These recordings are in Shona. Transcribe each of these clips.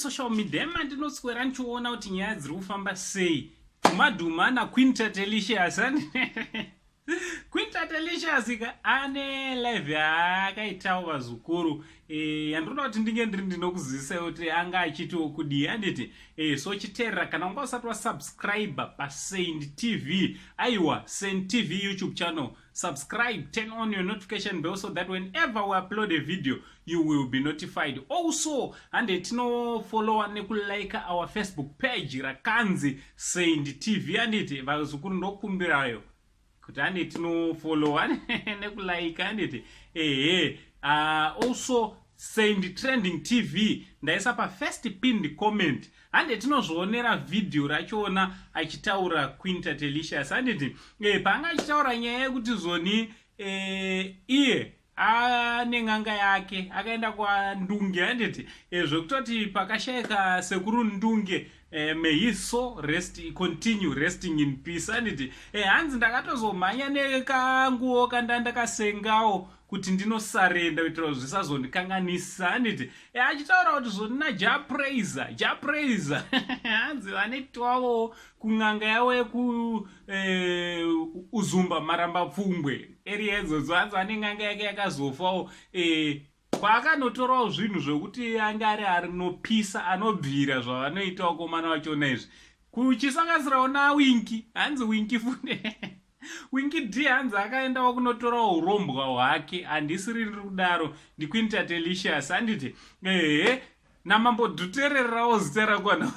social media mandinotswera ndichiona kuti nyaya dziri kufamba sei. Dhumadhuma naQuinta Delicious. Quinta Delicious ane live yakaitawo vazukuru yandinoda kuti ndinge ndinokuzivisa kuti anga achitiwo kudii handiti so chiteerera kana unga usati wasubscribe paSaint TV aiwa Saint TV YouTube channel, subscribe, turn on your notification bell so that whenever we upload a video you will be notified. Also hande tinofollowa nekulike our Facebook page rakanzi Saint TV handiti vazukuru ndokumbirayo kuti ane tinofollow nekulike handiti also Saint Trending TV ndaisa pa first pinned comment hande tinozvionera video rachiona achitaura Quinta Delicious handiti panga achitaura nyaya yekuti zoni iye anenganga yake akaenda kwa Ndunge handiti zvekutoti pakashayika sekuru Ndunge may his soul continue resting in peace handiti hanzi ndakatozomhanya nekanguwo kandandakasengawo kuti ndinosarenda kuitira kuti zvisazondikanganisa handiti achitaura kuti zvoni naJapraiser hanzi vanoitwawo kun'anga yawo yekuuzumba maramba pfumbwe area idzodzo hanzi vane n'anga yake yakazofawo kwaakanotorawo zvinhu zvekuti anga ari anopisa anobvira zvavanoitawo komana vachona izvi kuchisanganisirawo naWinky hanzi Winky Fune Winky D hanzi akaendawo kunotorawo urombwa hwake handisiri kudaro ndiQuinta Delicious handiti namambodhutererawo zita rakwana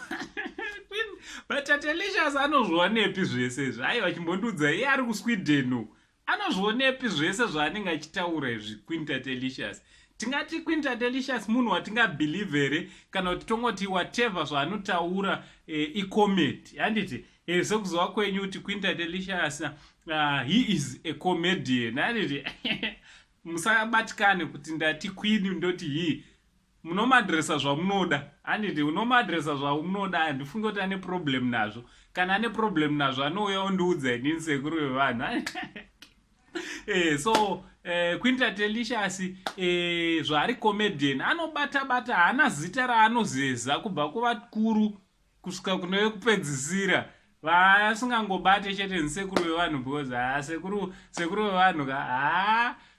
but Delicious anozvionepi zvese izvi aiwa chimbondudza iye ari kuSweden anozvionepi zvese zvaanenge achitaura izvi Quinta Delicious. Tingati Quinta Delicious munhu watingabhilieve here kana kuti tongoti whatever zvaanotaura icomedy handiti sekuzova kwenyu kuti Quinta Delicious he is a comedian handiti musabatikane kuti ndati queen ndoti he munomadresa zvamunoda handiti unomadresa zvamunoda handifunge kuti ane problem nazvo kana ane problem nazvo anouya undiudza inini sekuru vevanhu so Quinta Delicious zvari comedian anobata haana zita raanozeza kubva kuvakuru kusvika kuno kupedzisira vasingangobate chete nsekuru vevanhu because sekuru vevanhu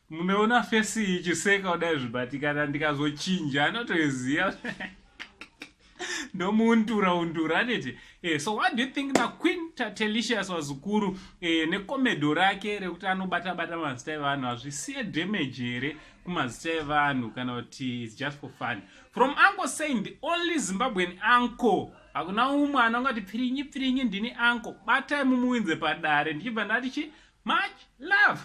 munoona fesi ichiseka kudai zvibatikana ndikazochinja anotoziva ndomuundura handiti so what do you think naQuinta Delicious wazukuru nekomedo rake rekuti anobata mazita evanhu hazvisiye damage here kumazita evanhu kana kuti it's just for fun? From Uncle saying the only Zimbabwean uncle, hakuna umwe anongati pfirinyi ndini uncle, batai mumuinze padare ndichibva ndatichi much love.